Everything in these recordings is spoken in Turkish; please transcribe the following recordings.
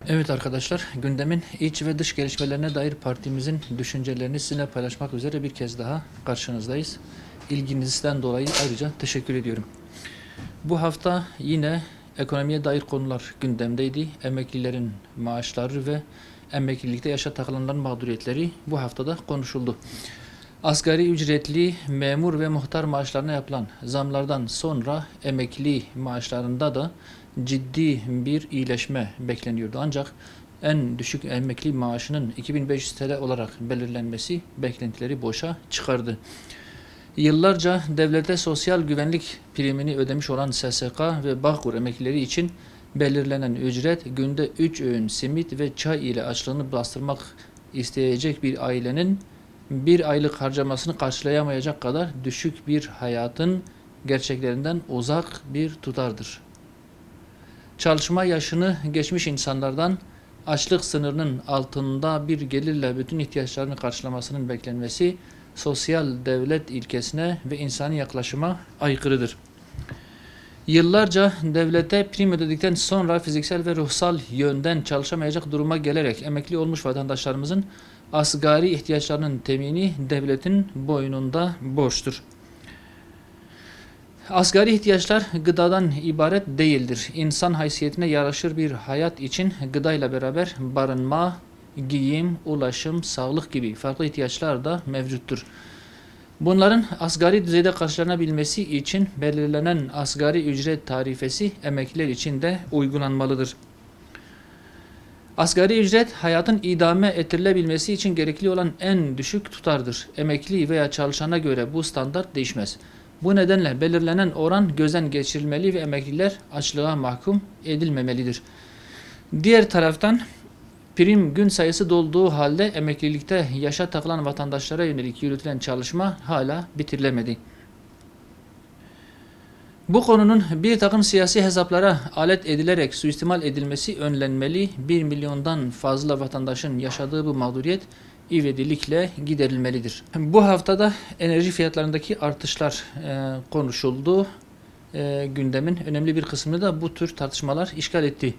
Evet arkadaşlar, gündemin iç ve dış gelişmelerine dair partimizin düşüncelerini sizinle paylaşmak üzere bir kez daha karşınızdayız. İlginizden dolayı ayrıca teşekkür ediyorum. Bu hafta yine ekonomiye dair konular gündemdeydi. Emeklilerin maaşları ve emeklilikte yaşa takılanların mağduriyetleri bu haftada konuşuldu. Asgari ücretli memur ve muhtar maaşlarına yapılan zamlardan sonra emekli maaşlarında da ciddi bir iyileşme bekleniyordu. Ancak en düşük emekli maaşının 2500 TL olarak belirlenmesi beklentileri boşa çıkardı. Yıllarca devlete sosyal güvenlik primini ödemiş olan SSK ve Bağkur emeklileri için belirlenen ücret günde 3 öğün simit ve çay ile açlığını bastırmak isteyecek bir ailenin bir aylık harcamasını karşılayamayacak kadar düşük bir hayatın gerçeklerinden uzak bir tutardır. Çalışma yaşını geçmiş insanlardan açlık sınırının altında bir gelirle bütün ihtiyaçlarını karşılamasının beklenmesi sosyal devlet ilkesine ve insani yaklaşıma aykırıdır. Yıllarca devlete prim ödedikten sonra fiziksel ve ruhsal yönden çalışamayacak duruma gelerek emekli olmuş vatandaşlarımızın asgari ihtiyaçlarının temini devletin boynunda borçtur. Asgari ihtiyaçlar gıdadan ibaret değildir. İnsan haysiyetine yaraşır bir hayat için gıdayla beraber barınma, giyim, ulaşım, sağlık gibi farklı ihtiyaçlar da mevcuttur. Bunların asgari düzeyde karşılanabilmesi için belirlenen asgari ücret tarifesi emekliler için de uygulanmalıdır. Asgari ücret hayatın idame ettirilebilmesi için gerekli olan en düşük tutardır. Emekli veya çalışana göre bu standart değişmez. Bu nedenle belirlenen oran gözden geçirilmeli ve emekliler açlığa mahkum edilmemelidir. Diğer taraftan prim gün sayısı dolduğu halde emeklilikte yaşa takılan vatandaşlara yönelik yürütülen çalışma hala bitirilemedi. Bu konunun bir takım siyasi hesaplara alet edilerek suistimal edilmesi önlenmeli, 1 milyondan fazla vatandaşın yaşadığı bu mağduriyet ivedilikle giderilmelidir. Bu haftada enerji fiyatlarındaki artışlar konuşuldu. Gündemin önemli bir kısmını da bu tür tartışmalar işgal etti.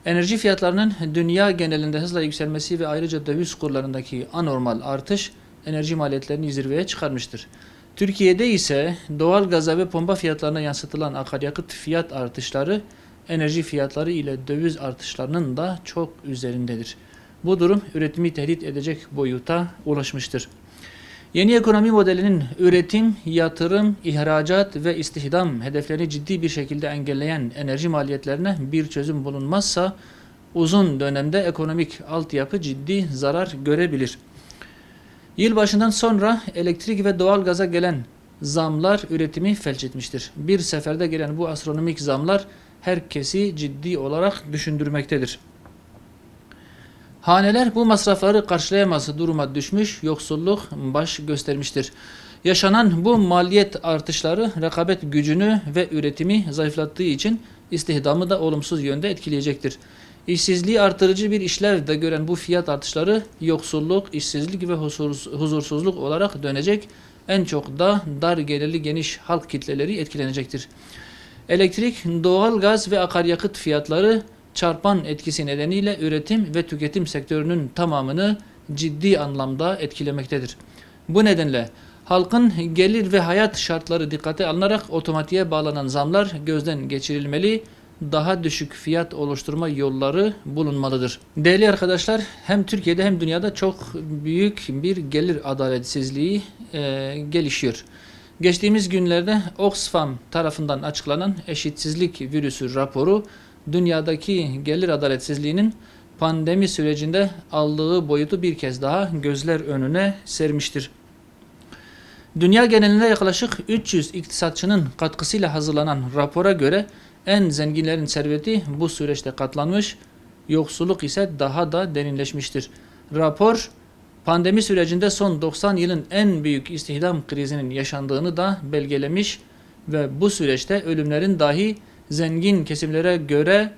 Enerji fiyatlarının dünya genelinde hızla yükselmesi ve ayrıca döviz kurlarındaki anormal artış enerji maliyetlerini zirveye çıkarmıştır. Türkiye'de ise doğal gaza ve pompa fiyatlarına yansıtılan akaryakıt fiyat artışları enerji fiyatları ile döviz artışlarının da çok üzerindedir. Bu durum üretimi tehdit edecek boyuta ulaşmıştır. Yeni ekonomi modelinin üretim, yatırım, ihracat ve istihdam hedeflerini ciddi bir şekilde engelleyen enerji maliyetlerine bir çözüm bulunmazsa uzun dönemde ekonomik altyapı ciddi zarar görebilir. Yılbaşından sonra elektrik ve doğalgaza gelen zamlar üretimi felç etmiştir. Bir seferde gelen bu astronomik zamlar herkesi ciddi olarak düşündürmektedir. Haneler bu masrafları karşılayamaz duruma düşmüş, yoksulluk baş göstermiştir. Yaşanan bu maliyet artışları rekabet gücünü ve üretimi zayıflattığı için istihdamı da olumsuz yönde etkileyecektir. İşsizliği artırıcı bir işlev de gören bu fiyat artışları yoksulluk, işsizlik ve huzursuzluk olarak dönecek, en çok da dar gelirli geniş halk kitleleri etkilenecektir. Elektrik, doğalgaz ve akaryakıt fiyatları çarpan etkisi nedeniyle üretim ve tüketim sektörünün tamamını ciddi anlamda etkilemektedir. Bu nedenle halkın gelir ve hayat şartları dikkate alınarak otomatiğe bağlanan zamlar gözden geçirilmeli, daha düşük fiyat oluşturma yolları bulunmalıdır. Değerli arkadaşlar, hem Türkiye'de hem dünyada çok büyük bir gelir adaletsizliği gelişiyor. Geçtiğimiz günlerde Oxfam tarafından açıklanan eşitsizlik virüsü raporu, dünyadaki gelir adaletsizliğinin pandemi sürecinde aldığı boyutu bir kez daha gözler önüne sermiştir. Dünya genelinde yaklaşık 300 iktisatçının katkısıyla hazırlanan rapora göre en zenginlerin serveti bu süreçte katlanmış, yoksulluk ise daha da derinleşmiştir. Rapor, pandemi sürecinde son 90 yılın en büyük istihdam krizinin yaşandığını da belgelemiş ve bu süreçte ölümlerin dahi zengin kesimlere göre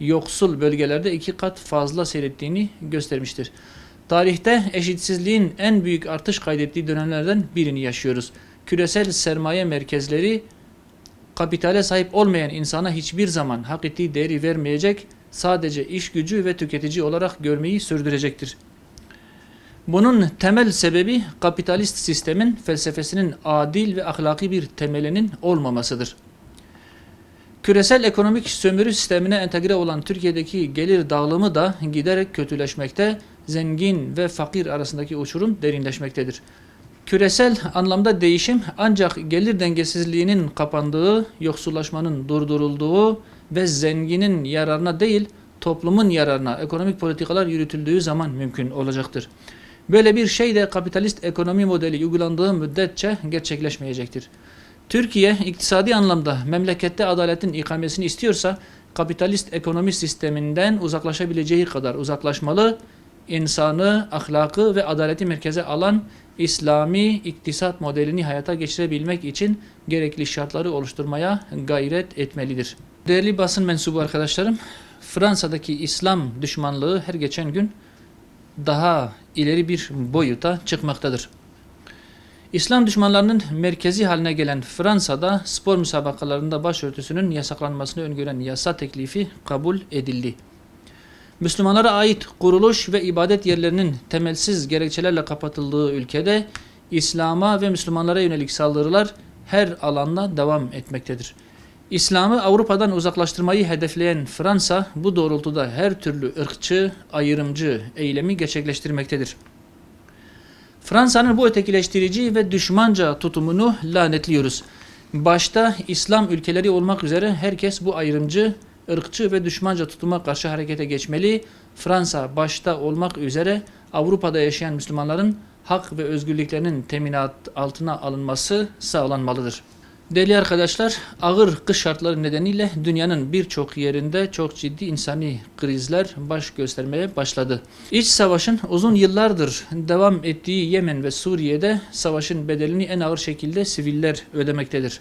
yoksul bölgelerde 2 kat fazla seyrettiğini göstermiştir. Tarihte eşitsizliğin en büyük artış kaydettiği dönemlerden birini yaşıyoruz. Küresel sermaye merkezleri kapitale sahip olmayan insana hiçbir zaman hak ettiği değeri vermeyecek sadece iş gücü ve tüketici olarak görmeyi sürdürecektir. Bunun temel sebebi kapitalist sistemin felsefesinin adil ve ahlaki bir temelinin olmamasıdır. Küresel ekonomik sömürü sistemine entegre olan Türkiye'deki gelir dağılımı da giderek kötüleşmekte, zengin ve fakir arasındaki uçurum derinleşmektedir. Küresel anlamda değişim ancak gelir dengesizliğinin kapandığı, yoksullaşmanın durdurulduğu ve zenginin yararına değil, toplumun yararına ekonomik politikalar yürütüldüğü zaman mümkün olacaktır. Böyle bir şey de kapitalist ekonomi modeli uygulandığı müddetçe gerçekleşmeyecektir. Türkiye iktisadi anlamda memlekette adaletin ikamesini istiyorsa kapitalist ekonomi sisteminden uzaklaşabileceği kadar uzaklaşmalı, insanı, ahlakı ve adaleti merkeze alan İslami iktisat modelini hayata geçirebilmek için gerekli şartları oluşturmaya gayret etmelidir. Değerli basın mensubu arkadaşlarım, Fransa'daki İslam düşmanlığı her geçen gün daha ileri bir boyuta çıkmaktadır. İslam düşmanlarının merkezi haline gelen Fransa'da spor müsabakalarında başörtüsünün yasaklanmasını öngören yasa teklifi kabul edildi. Müslümanlara ait kuruluş ve ibadet yerlerinin temelsiz gerekçelerle kapatıldığı ülkede İslam'a ve Müslümanlara yönelik saldırılar her alanda devam etmektedir. İslam'ı Avrupa'dan uzaklaştırmayı hedefleyen Fransa bu doğrultuda her türlü ırkçı, ayrımcı eylemi gerçekleştirmektedir. Fransa'nın bu ötekileştirici ve düşmanca tutumunu lanetliyoruz. Başta İslam ülkeleri olmak üzere herkes bu ayrımcı, ırkçı ve düşmanca tutuma karşı harekete geçmeli. Fransa başta olmak üzere Avrupa'da yaşayan Müslümanların hak ve özgürlüklerinin teminat altına alınması sağlanmalıdır. Değerli arkadaşlar, ağır kış şartları nedeniyle dünyanın birçok yerinde çok ciddi insani krizler baş göstermeye başladı. İç savaşın uzun yıllardır devam ettiği Yemen ve Suriye'de savaşın bedelini en ağır şekilde siviller ödemektedir.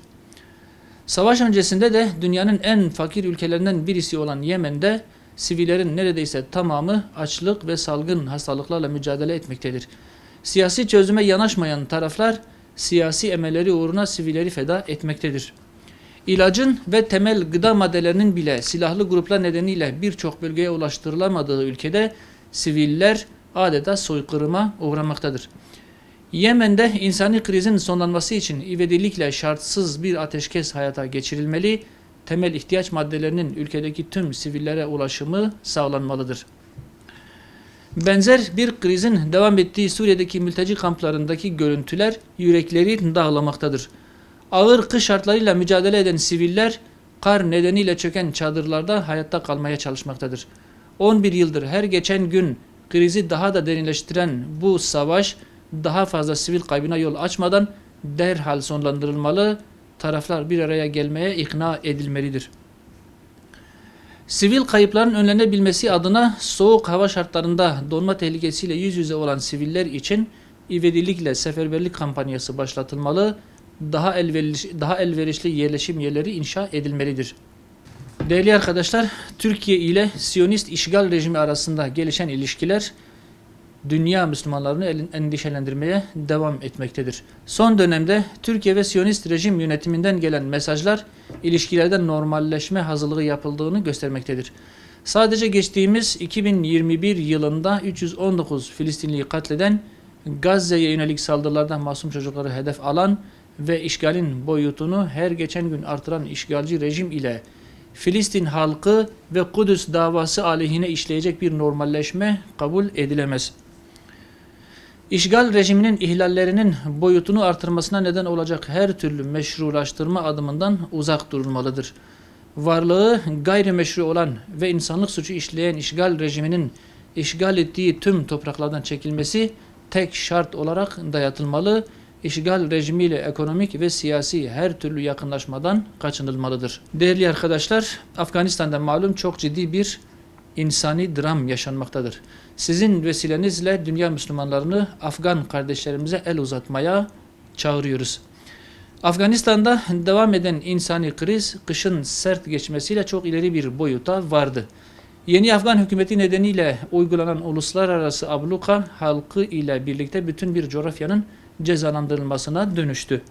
Savaş öncesinde de dünyanın en fakir ülkelerinden birisi olan Yemen'de sivillerin neredeyse tamamı açlık ve salgın hastalıklarla mücadele etmektedir. Siyasi çözüme yanaşmayan taraflar siyasi emelleri uğruna sivilleri feda etmektedir. İlacın ve temel gıda maddelerinin bile silahlı gruplar nedeniyle birçok bölgeye ulaştırılamadığı ülkede siviller adeta soykırıma uğramaktadır. Yemen'de insani krizin sonlanması için ivedilikle şartsız bir ateşkes hayata geçirilmeli, temel ihtiyaç maddelerinin ülkedeki tüm sivillere ulaşımı sağlanmalıdır. Benzer bir krizin devam ettiği Suriye'deki mülteci kamplarındaki görüntüler yürekleri dağlamaktadır. Ağır kış şartlarıyla mücadele eden siviller kar nedeniyle çöken çadırlarda hayatta kalmaya çalışmaktadır. 11 yıldır her geçen gün krizi daha da derinleştiren bu savaş daha fazla sivil kaybına yol açmadan derhal sonlandırılmalı, taraflar bir araya gelmeye ikna edilmelidir. Sivil kayıpların önlenebilmesi adına soğuk hava şartlarında donma tehlikesiyle yüz yüze olan siviller için ivedilikle seferberlik kampanyası başlatılmalı, daha elverişli yerleşim yerleri inşa edilmelidir. Değerli arkadaşlar, Türkiye ile Siyonist işgal rejimi arasında gelişen ilişkiler dünya Müslümanlarını endişelendirmeye devam etmektedir. Son dönemde Türkiye ve Siyonist rejim yönetiminden gelen mesajlar ilişkilerde normalleşme hazırlığı yapıldığını göstermektedir. Sadece geçtiğimiz 2021 yılında 319 Filistinliyi katleden, Gazze'ye yönelik saldırılardan masum çocukları hedef alan ve işgalin boyutunu her geçen gün artıran işgalci rejim ile Filistin halkı ve Kudüs davası aleyhine işleyecek bir normalleşme kabul edilemez. İşgal rejiminin ihlallerinin boyutunu artırmasına neden olacak her türlü meşrulaştırma adımından uzak durulmalıdır. Varlığı gayrimeşru olan ve insanlık suçu işleyen işgal rejiminin işgal ettiği tüm topraklardan çekilmesi tek şart olarak dayatılmalı, işgal rejimiyle ekonomik ve siyasi her türlü yakınlaşmadan kaçınılmalıdır. Değerli arkadaşlar, Afganistan'da malum çok ciddi bir insani dram yaşanmaktadır. Sizin vesilenizle dünya Müslümanlarını Afgan kardeşlerimize el uzatmaya çağırıyoruz. Afganistan'da devam eden insani kriz kışın sert geçmesiyle çok ileri bir boyuta vardı. Yeni Afgan hükümeti nedeniyle uygulanan uluslararası abluka halkı ile birlikte bütün bir coğrafyanın cezalandırılmasına dönüştü.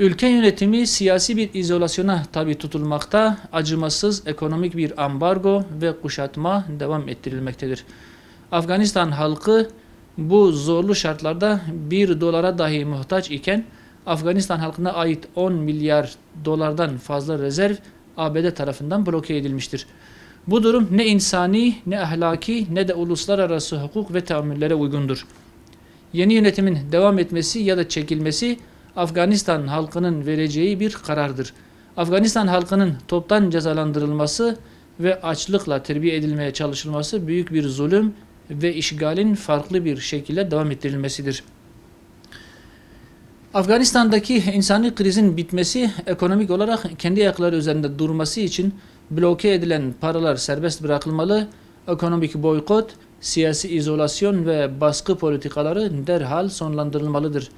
Ülke yönetimi siyasi bir izolasyona tabi tutulmakta, acımasız ekonomik bir ambargo ve kuşatma devam ettirilmektedir. Afganistan halkı bu zorlu şartlarda 1 dolara dahi muhtaç iken, Afganistan halkına ait 10 milyar dolardan fazla rezerv ABD tarafından bloke edilmiştir. Bu durum ne insani, ne ahlaki, ne de uluslararası hukuk ve tahammüllere uygundur. Yeni yönetimin devam etmesi ya da çekilmesi Afganistan halkının vereceği bir karardır. Afganistan halkının toptan cezalandırılması ve açlıkla terbiye edilmeye çalışılması büyük bir zulüm ve işgalin farklı bir şekilde devam ettirilmesidir. Afganistan'daki insani krizin bitmesi, ekonomik olarak kendi ayakları üzerinde durması için bloke edilen paralar serbest bırakılmalı, ekonomik boykot, siyasi izolasyon ve baskı politikaları derhal sonlandırılmalıdır.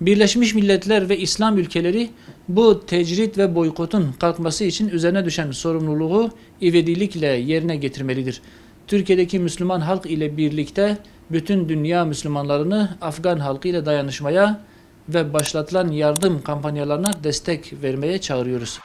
Birleşmiş Milletler ve İslam ülkeleri bu tecrit ve boykotun kalkması için üzerine düşen sorumluluğu ivedilikle yerine getirmelidir. Türkiye'deki Müslüman halk ile birlikte bütün dünya Müslümanlarını Afgan halkı ile dayanışmaya ve başlatılan yardım kampanyalarına destek vermeye çağırıyoruz.